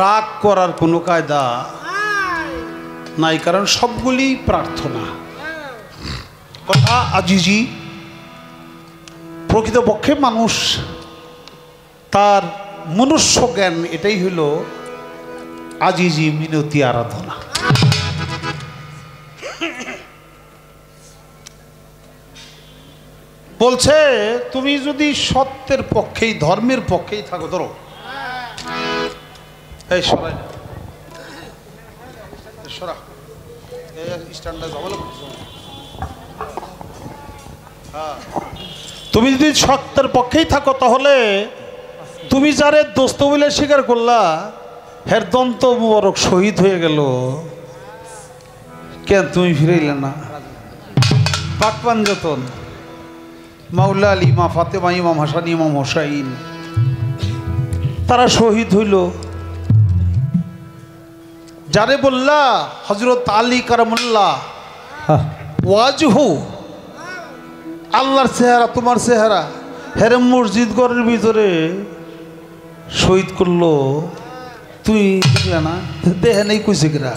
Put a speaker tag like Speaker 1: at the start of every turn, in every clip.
Speaker 1: রাগ করার কোনো কায়দা নাই, কারণ সবগুলি প্রার্থনা। কথা আজিজি, প্রকৃতপক্ষে মানুষ তার মনুষ্য জ্ঞান এটাই হইল আজিজি, মিনতি, আরাধনা। বলছে তুমি যদি সত্যের পক্ষেই, ধর্মের পক্ষেই থাকো, ধরো এই সরাই সরা স্ট্যান্ডার্ড তুমি যদি সত্যের পক্ষেই থাকো, তাহলে তুমি যারে দোস্ত বলে স্বীকার করলা, হের দন্ত মুবারক শহীদ হয়ে গেল, কেন তুমি ফিরাইলে না? পাকপান যতন মাওলা আলী, মা ফাতেমা, ইমাম হাসান, ইমাম হোসাইন, তারা শহীদ হইল। যারে বললা হযরত আলী কারামুল্লাহ ওয়াজহু, আল্লাহর চেহারা, তোমার চেহারা, হেরে মসজিদ ঘরের ভিতরে শহীদ করলো, তুই দেখলে না? দেহে নেই কইছে কিরা,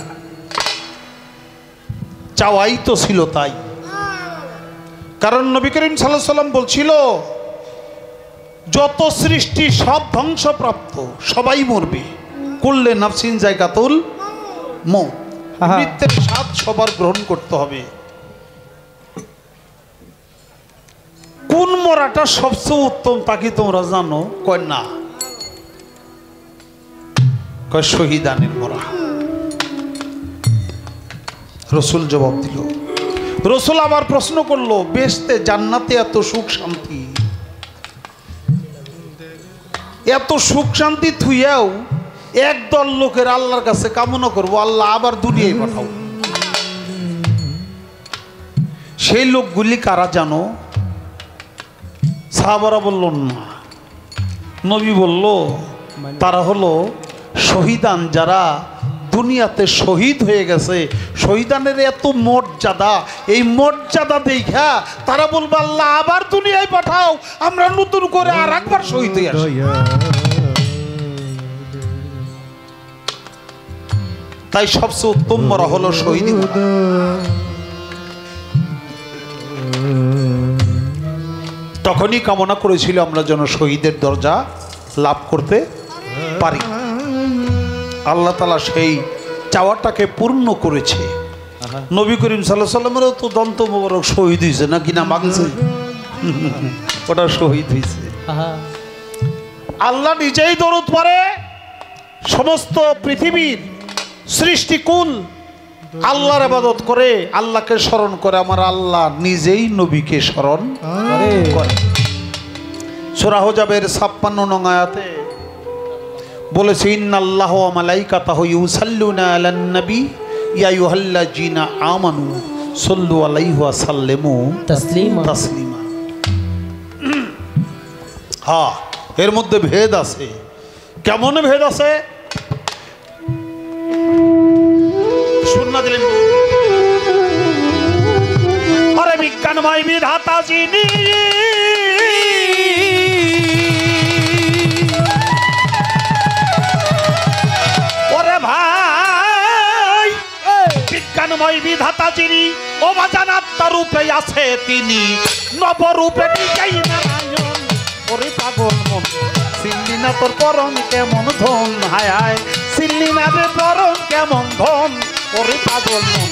Speaker 1: চাওয়াই তো ছিল তাই। কারণ নবী করিম সাল্লাল্লাহু আলাইহি ওয়াসাল্লাম বলছিল, যত সৃষ্টি সব ধ্বংসপ্রাপ্ত, সবাই মরবে, কুল্লে নাফসিন যায়কাতুল মউত, মৃত্যুর স্বাদ সবার গ্রহণ করতে হবে। কোন মরাটা সবচেয়ে উত্তম তা কি তোমরা জানো? কয় না, কয় শহীদানের মরা। রসুল জবাব দিল। রসুল আবার প্রশ্ন করলো, বেহেশতে জান্নাতে এত সুখ শান্তি, এত সুখ শান্তি থুইয়াও একদল লোকের আল্লাহর কাছে কামনা করবো, আল্লাহ আবার দুনিয়ায় পাঠাও, সেই লোকগুলি কারা জানো? সাহাবারা বলল না। নবী বলল, তারা হলো শহীদান, যারা দুনিয়াতে শহীদ হয়ে গেছে। শহীদানের এত মর্যাদা, এই মর্যাদা দেখা তারা বলবে, আল্লাহ আবার দুনিয়ায় পাঠাও, আমরা নতুন করে আর একবার শহীদ হয়ে আসি। তাই সবচেয়ে উত্তম মরা হলো শহীদ। তখনই কামনা করেছিল আমরা যেন শহীদের দরজা লাভ করতে পারি। আল্লাহ তাআলা সেই চাওয়াটাকে পূর্ণ করেছে। নবী করিম সাল্লাল্লাহু আলাইহি ওয়াসাল্লামেরও তো দন্ত মোবারক শহীদ হয়েছে, নাকি না মাংসে ওটা শহীদ হয়েছে। আল্লাহ নিজেই দরুদ পড়ে, সমস্ত পৃথিবীর সৃষ্টিকুল আল্লাহর ইবাদত করে, আল্লাহকে স্মরণ করে। আমার আল্লাহ নিজেই নবীকে স্মরণ করে। সূরা হুজাবের 56 নং আয়াতে বলেছে, ইন্নাল্লাহা ওয়া মালাইকাতাহু ইউসাল্লুনা আলান নবী ইয়া আইয়ুহাল্লাযীনা আমানু সাল্লু আলাইহি ওয়া সাল্লিমু তাসলিমা। হ্যাঁ, এর মধ্যে ভেদ আছে। কেমন ভেদ আছে? শুননা দিলেন, আরে বিজ্ঞানময় বিধাতা যিনি, ওরে ভাই বিজ্ঞানময় বিধাতা যিনি, অজানাত্মা রূপে আছে তিনি, নবরূপে নিজেই নারায়ণ। ওরে পাগল মন, চিনলি না তোর পরম কেমন ধন, হায় হায় চিনলি না রে পরম কেমন ধন। ওরে পাগল মন,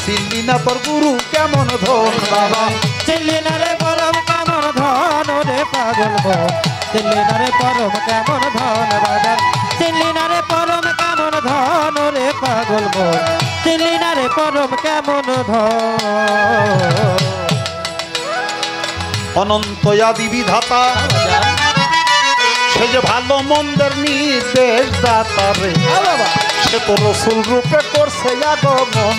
Speaker 1: চিনলি না তোর গুরু কেমন ধন, বাবা
Speaker 2: চিনলি না রে পরম কেমন ধন। ওরে পাগল মন, চিনলি না রে পরম কেমন ধন, বাবা চিনলি না রে পরম কেমন ধন। ওরে পাগল মন, চিনলি না রে পরম কেমন ধন।
Speaker 1: অনন্ত আদি বিধাতা, সে যে ভালো মন্দের নির্দেশ দাতা রে, সে তো রসুল রূপে করছে আগমন।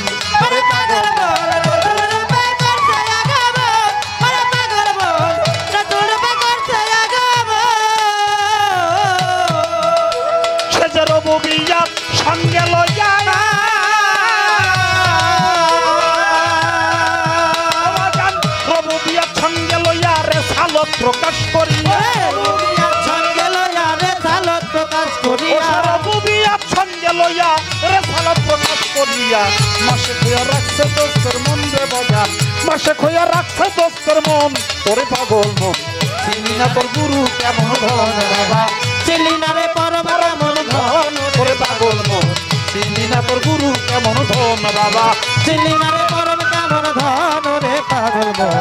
Speaker 1: সে যে রবুবিয়াত সঙ্গে লইয়া, রবুবিয়াত সঙ্গে লইয়া রে সালত প্রকাশ করি,
Speaker 2: সঙ্গে লইয়া রে
Speaker 1: জ্বালা প্রকাশ করিয়া মাসে খোয়া রাখছে দোস্তের মন রে বাজান মাসে খোয়া রাখছে দোস্তের মন তোরে পাগল মন চিনি না তোর গুরু কেমন ধন বাবা
Speaker 2: চিনলি না রে পরম কেমন ধন
Speaker 1: তোরে পাগল মন চিনি না তোর গুরু কেমন ধন বাবা
Speaker 2: চিনলি না রে পরম কেমন ধন রে পাগল মন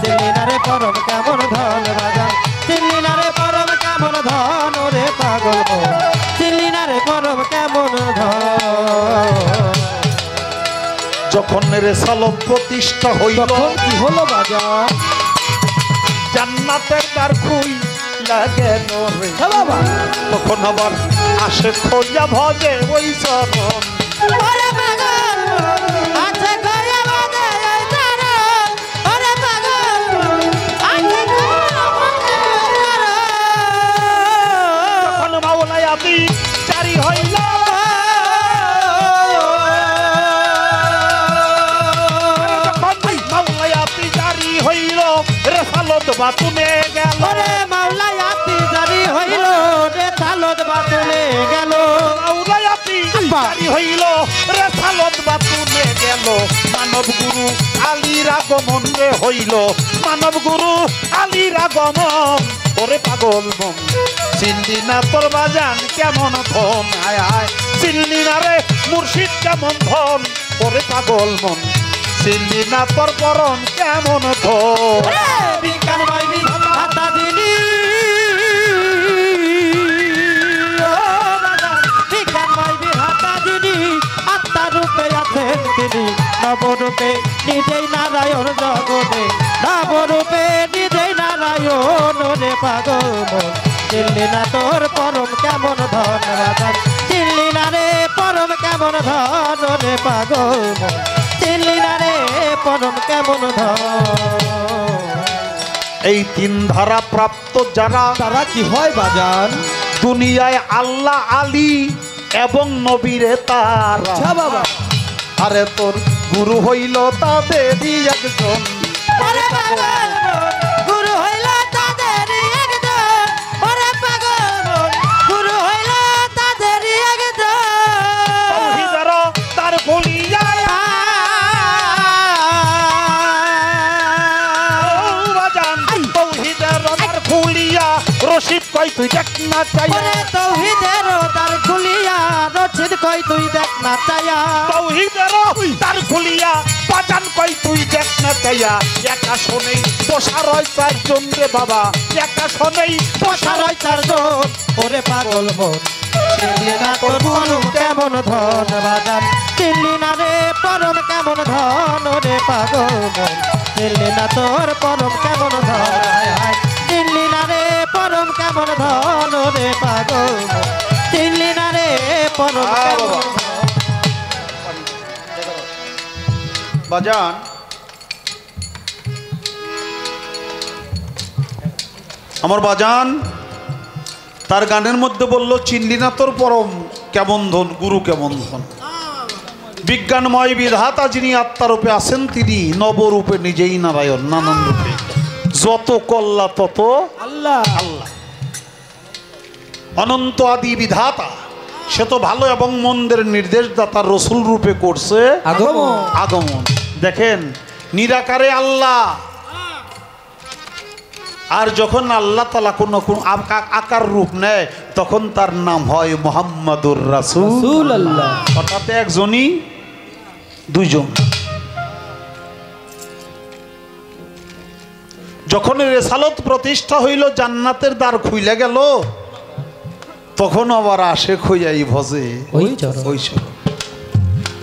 Speaker 2: চিনলি না রে পরম কেমন ধন বাজান চিনলি না রে পরম কেমন ধন রে পাগল মন চিনলি না রে পরম কেমন ধন
Speaker 1: যখন রেসালত প্রতিষ্ঠা হইল
Speaker 2: তখন কি হলো বাজান
Speaker 1: জান্নাতের দ্বার খুই লাগে রে
Speaker 2: বাবা
Speaker 1: তখন আবার আসে খোঁজা ভজে ওই চরণ
Speaker 2: ওরে পাগল আছে গয়া বাদে এই চরণ ওরে পাগল আছে গয়া বাদে
Speaker 1: তখন মাওলায়াতি জারি হইল যখন মাওলায়াতি জারি হইল রেসালত বাতুনে গেল
Speaker 2: ওরে মাওলায়াতি জারি হইল রে তালত বাতুলে গেল
Speaker 1: মাওলায়াতি জারি হইল রেসালত বাতুনে গেল মানব গুরু আলীর আগমন রে হইল মানব গুরু আলীর আগমন ওরে পাগল মন চিনলি না তোর বাজান কেমন ধন আয় আয় চিনলি না রে মুর্শিদ কেমন ধন ওরে পাগল মন চিনলি না তোর পরম কেমন ধন
Speaker 2: বিজ্ঞান বাইবি হাতা দিলি বিজ্ঞান বাইবি হাতা দিলি আত্মা রূপে আছেন তিনি নবরূপে নিজেই নারায়ণ জগতে নবরূপে নিজেই নারায়ণ রে পাগল মন চিনলি না তোর পরম কেমন ধন বাজান চিনলি না রে পরম কেমন ধন রে পাগল মন চিনলি না রে পরম কেমন ধন
Speaker 1: এই তিন ধারা প্রাপ্ত যারা
Speaker 2: তারা কি হয় বাজান
Speaker 1: দুনিয়ায় আল্লাহ আলী এবং নবীরে তারা
Speaker 2: বাবা
Speaker 1: আরে তোর গুরু হইল তাদেরই একজন
Speaker 2: ওরে পাগল মন, গুরু হইল তাদেরই একজন ওরে পাগল মন, গুরু হইল তাদেরই একজন
Speaker 1: তৌহিদের তার বলিয়া বাজান তৌহিদের তার খুলিয়া রশিদ কই তুই দেখ না চাই
Speaker 2: ওরে তৌহিদের দ্বার খুলিয়া রশিদ কই তুই দেখ না চায়া
Speaker 1: তৌহিদের তার খুলিয়া বাজান কই তুই দেখ না চাইয়া একা শোনেই বসা রয় চারজন রে বাবা একা শোনেই বসা রয়
Speaker 2: সারাই চারজন ওরে পাগল মন চিনলি না তোর পরম কেমন ধন বাজান চিনলি না রে পরম কেমন ধন রে পাগল মন চিনলি না তোর পরম কেমন ধন হায় হায় চিনলি না রে পরম কেমন ধন রে পাগল মন চিনলি না রে পরম কেমন ধন
Speaker 1: বাজান আমার বাজান তার গানের মধ্যে বলল চিনলি না তোর পরম কেমন ধন গুরু কেমন ধন বিজ্ঞানময় বিধাতা যিনি আত্মারূপে আছেন তিনি নবরূপে নিজেই নারায়ণ নানান রূপে যত কল্লা তত
Speaker 2: আল্লাহ
Speaker 1: আল্লাহ অনন্ত আদি বিধাতা সে তো ভালো এবং মন্দের নির্দেশদাতা রসুল রূপে করছে
Speaker 2: আগমন
Speaker 1: আগমন দেখেন নিরাকারে আল্লাহ আর যখন আল্লাহ তাআলা কোন আকার রূপ নেয় তখন তার নাম হয় মুহাম্মাদুর রাসূল
Speaker 2: আল্লাহ
Speaker 1: অর্থাৎ একজনই দুইজন যখন রেসালত প্রতিষ্ঠা হইল জান্নাতের দ্বার খুইলা গেল তখন আবার আসে খুঁজাই ভজে
Speaker 2: ওই চরণ
Speaker 1: ওই চরণ।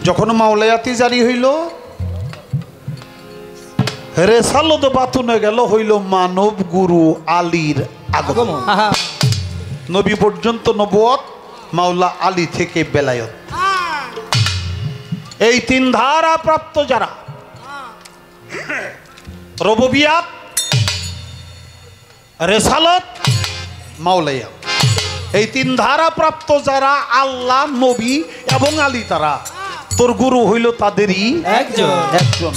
Speaker 1: যখন মাওলায়াতি জারি হইল রেসালত বাতুনে গেল হইল মানব গুরু আলীর আগমন
Speaker 2: আহা
Speaker 1: নবী পর্যন্ত নবুয়ত মাওলা আলী থেকে বেলায়ত এই তিন ধারা প্রাপ্ত যারা রববিয়াত রেসালত মাওলায়া এই তিন ধারা প্রাপ্ত যারা আল্লাহ নবী এবং আলী তারা তোর গুরু হইল তাদেরই
Speaker 2: একজন
Speaker 1: একজন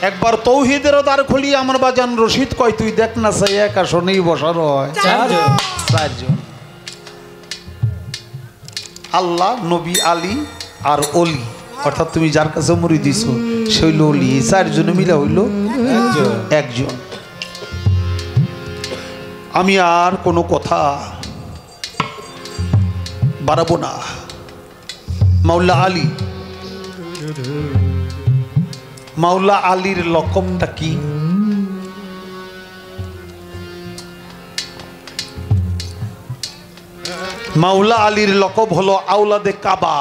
Speaker 1: একবার তৌহিদের দ্বার খুলি আমার বাজান রশিদ কয় তুই দেখ না চাই এক আসনেই বসার হয়
Speaker 2: চারজন
Speaker 1: চারজন আল্লাহ নবী আলী আর অলি, অর্থাৎ তুমি যার কাছে মুড়ি দিছ সে হইল অলি। এই চারজনে মিলে হইল একজন। আমি আর কোনো কথা বাড়াবো না। মাওলা আলী, মাওলা আলীর লকমটা কি? মাওলা আলীর লকব হলো আওলাদে কাবা।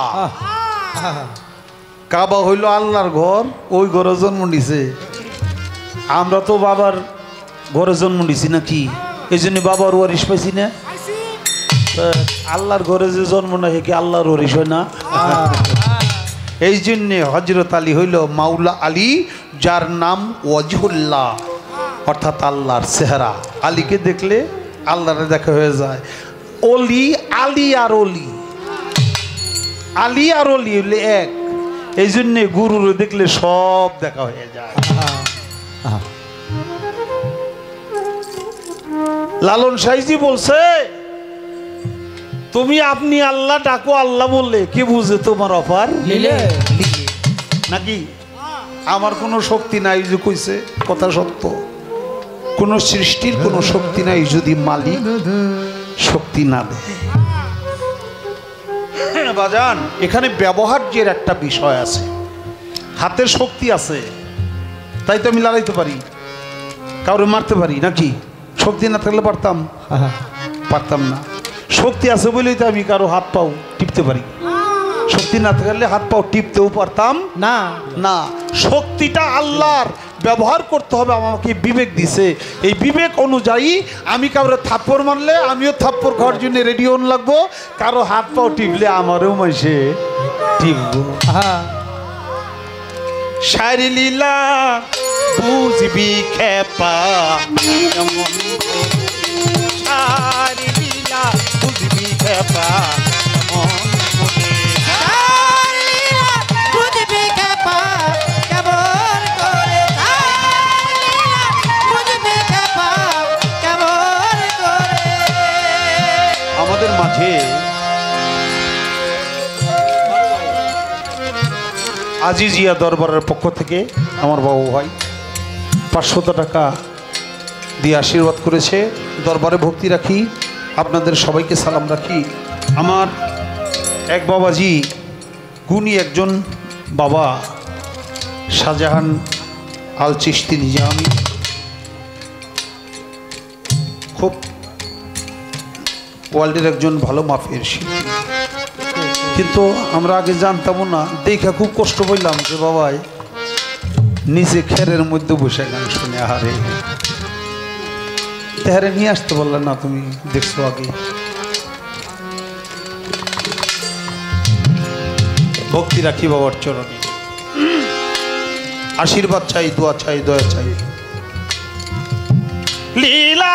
Speaker 1: কাবা হইল আল্লাহর ঘর, ওই ঘরে জন্ম নিছে। আমরা তো বাবার ঘরে জন্ম নিছি নাকি, এই জন্য বাবার ওয়ারিশ পাইছি না। আল্লাহর ঘরে যে জন্ম না কি আল্লাহর ওয়ারিশ হয় না? এই জন্যে হজরত আলী হইল মাওলা আলী, যার নাম ওয়াজহুল্লাহ, অর্থাৎ আল্লাহর চেহারা। আলীকে দেখলে আল্লাহরে দেখা হয়ে যায়। অলি, আলী আর অলি, আলী আর অলি হইলে এক। এই জন্যে গুরুর দেখলে সব দেখা হয়ে যায়। লালন সাইজি বলছে, তুমি আপনি আল্লাহ ডাকো, আল্লাহ বললে কি বুঝে তোমার অফার নাকি? আমার কোনো শক্তি নাই যে কইছে, কথা সত্য। কোন সৃষ্টির কোনো শক্তি নাই যদি মালিক শক্তি না দেয়। বাজান, এখানে ব্যবহার্যের একটা বিষয় আছে। হাতের শক্তি আছে তাই তো আমি লড়াইতে পারি, কাউরে মারতে পারি নাকি? শক্তি না থাকলে পারতাম? পারতাম না। শক্তি আছে বলেই তো আমি কারো হাত পাও টিপতে পারি। শক্তি না থাকলে হাত পাও টিপতেও পারতাম না। না, শক্তিটা আল্লাহর, ব্যবহার করতে হবে। আমাকে বিবেক দিছে, এই বিবেক অনুযায়ী আমি কারো থাপ্পড় মারলে আমিও থাপ্পড় খাওয়ার জন্য রেডি হন লাগবো। কারো হাত পাও টিপলে আমারও মাসে টিপবো। শায়রি লীলা বুঝবি খেপা, শায়রি লীলা বুঝবি খেপা, আমাদের মাঝে আজিজিয়া দরবারের পক্ষ থেকে আমার বাবু ভাই 500 টাকা দিয়ে আশীর্বাদ করেছে। দরবারে ভক্তি রাখি, আপনাদের সবাইকে সালাম রাখি। আমার এক বাবাজি, গুণী একজন বাবা, শাহজাহান আল চিশতি নিজামী, খুব ওয়ার্ল্ডের একজন ভালো মাফিয়ার শিল্পী। কিন্তু আমরা আগে জানতামও না, দেখা খুব কষ্ট পেলাম যে বাবাই নিজে খেরের মধ্যে বসে গান শুনে আহারে তেহারে নিয়ে আসতে বললেন না, তুমি দেখছো আগে। ভক্তি রাখি বাবার চরণে, আশীর্বাদ চাই, দোয়া চাই, দয়া চাই। লীলা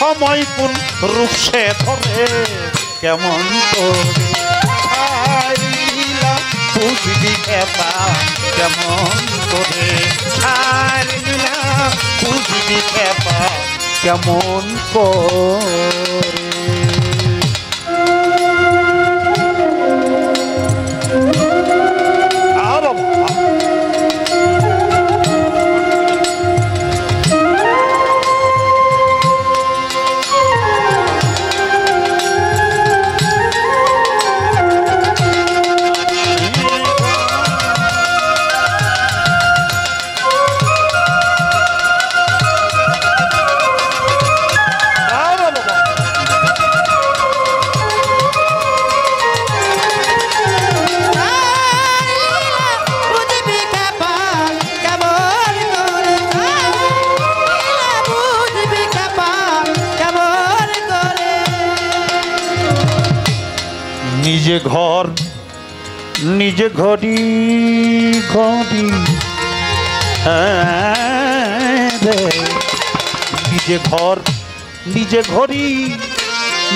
Speaker 1: সময় কোন রূপ সে ধরে, কেমন করে বুঝবি খেপা, কেমন করে বুঝবি খেপা, কেমন করে। নিজে ঘর নিজে ঘড়ি ঘড়ি রে নিজে ঘর নিজে ঘড়ি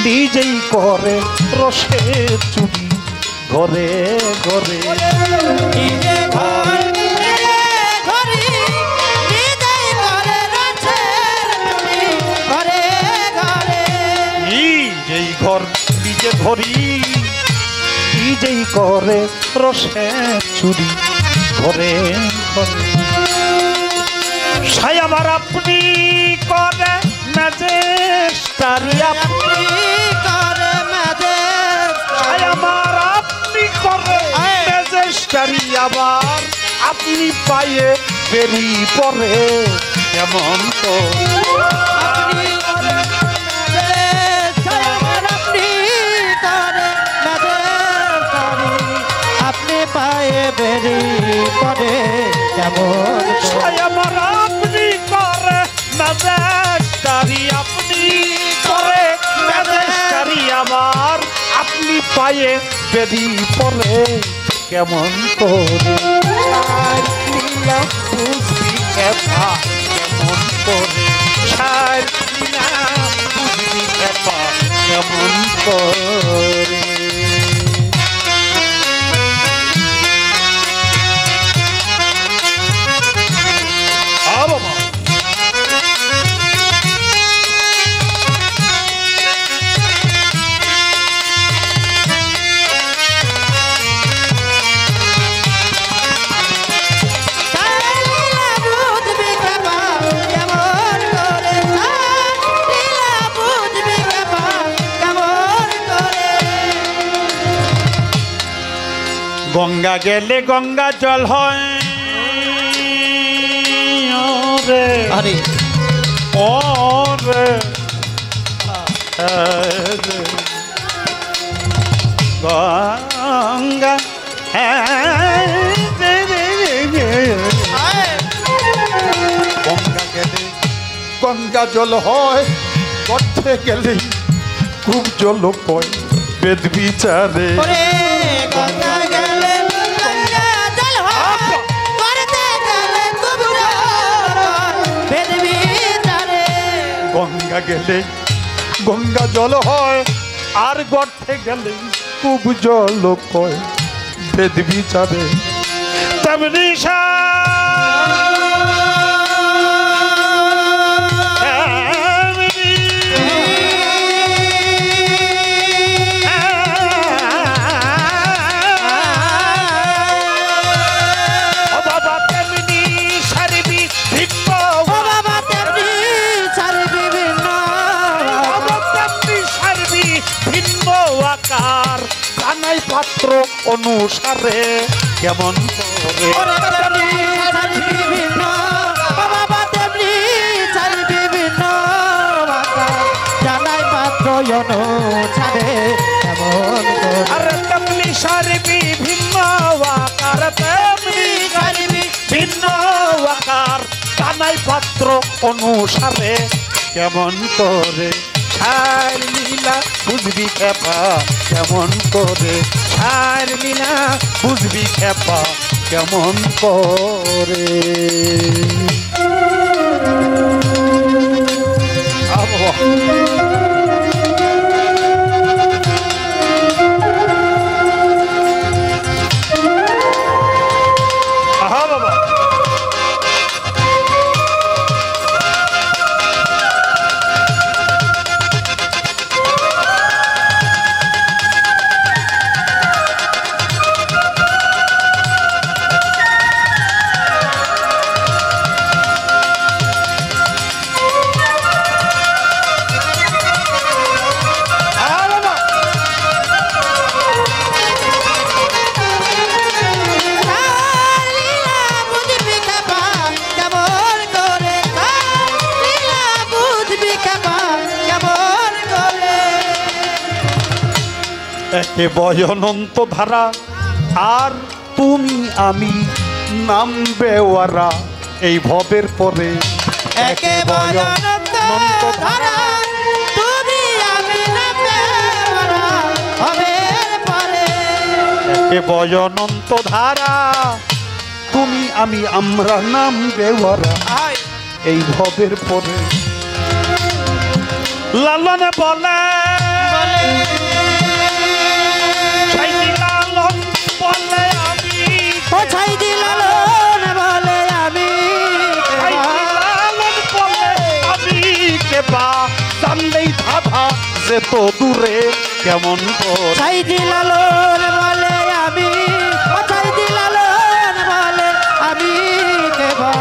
Speaker 1: নিজেই করে রসের চুরি ঘরে ঘরে
Speaker 2: নিজে ঘর নিজে ঘড়ি নিজেই করে রসের চুরি ঘরে ঘরে
Speaker 1: নিজেই ঘর নিজে ঘড়ি নিজেই করে রসের চুরি ঘরে ঘরে সাই আমার আপনি করে ম্যাজেস্টারি
Speaker 2: আপনি করে
Speaker 1: সাই আমার আপনি করে ম্যাজেস্টারি আবার আপনি পায়ে বেরি পরে কেমন তো
Speaker 2: আপনি করে আমার আপনি করে আপনি পায়ে বেরি পরে কেমন
Speaker 1: সাই আমার আপনি করে ম্যাজেস্টারি আপনি করে ম্যাজেস্টারি আবার আপনি পায়ে বেরি পরে কেমন করে আর নীলা বুঝবি একা কেমন করে সার নীলা বুঝবি একা কেমন করে গঙ্গা গেলে গঙ্গা জল হয় রে
Speaker 2: আরে
Speaker 1: ওরে গঙ্গা গঙ্গা গেলে গঙ্গা জল হয় গর্তে গেলে খুব জল কয় বেদ বিচারে
Speaker 2: গঙ্গা গেলে গঙ্গা জল হয় করতে গেলে খুব বেদ বিচারে
Speaker 1: গঙ্গা গেলে গঙ্গা জল হয় আর গর্তে গেলে খুব জল কয় বেদ বিচারে তেমনি পাত্র অনুসারে কেমন করে
Speaker 2: জানাই পাত্র অনুসারে কেমন
Speaker 1: আরে তেমনি সারি বিভিন্ন আকার তেমনি সারি ভিন্ন আকার জানাই পাত্র অনুসারে কেমন করে সার লীলা বুঝবি খেপা কেমন করে সার লীলা বুঝবি খেপা কেমন করে আহা বাবা একে বয়নন্ত ধারা আর তুমি আমি নামবে ওরা এই ভবের পরে
Speaker 2: একে বয়নন্ত ধারা তুমি আমি নামবে ওরা ভবের পরে
Speaker 1: একে বয়নন্ত ধারা তুমি আমি আমরা নাম বেওয়ারা এই ভবের পরে লালন বলে সাইদি লালন বলে আমি
Speaker 2: ও ছাইদি লালন বলে আমি
Speaker 1: সাইদি লালন বলে আমি কেবা জানলেই ধাঁধা যে তো দূরে কেমন করে
Speaker 2: ছাইদি লালন বলে আমি ও ছাইদি লালন বলে আমি কেবা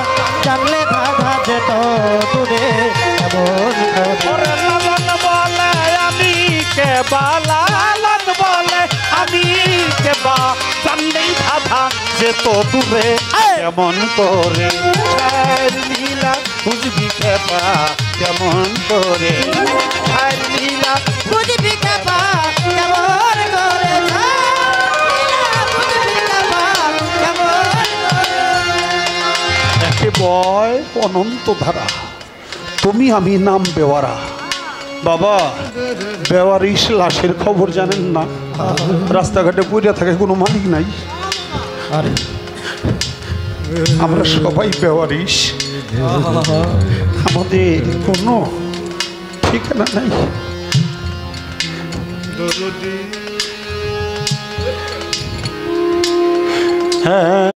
Speaker 2: জানলে ধাঁধা যেত দূরে কেমন করে
Speaker 1: ওরে লালন বলে আমি কেবা লালন বলে আমি কেবা জানলেই ধাঁধা যে তো দূরে কেমন করে ছায়ের নীলা বুঝবি কেবা কেমন করে ছায়ের নীলা
Speaker 2: বুঝবি কেবা কেমন করে বুঝবি কেবা কেমন
Speaker 1: একে বয় অনন্ত ধারা তুমি আমি নাম বেওয়ারা বাবা বেওয়ারিশ লাশের খবর জানেন না রাস্তাঘাটে পড়ে থাকে কোনো মালিক নাই
Speaker 2: আরে
Speaker 1: আমরা সবাই বেওয়ারিশ আমাদের কোনো ঠিকানা নাই হ্যাঁ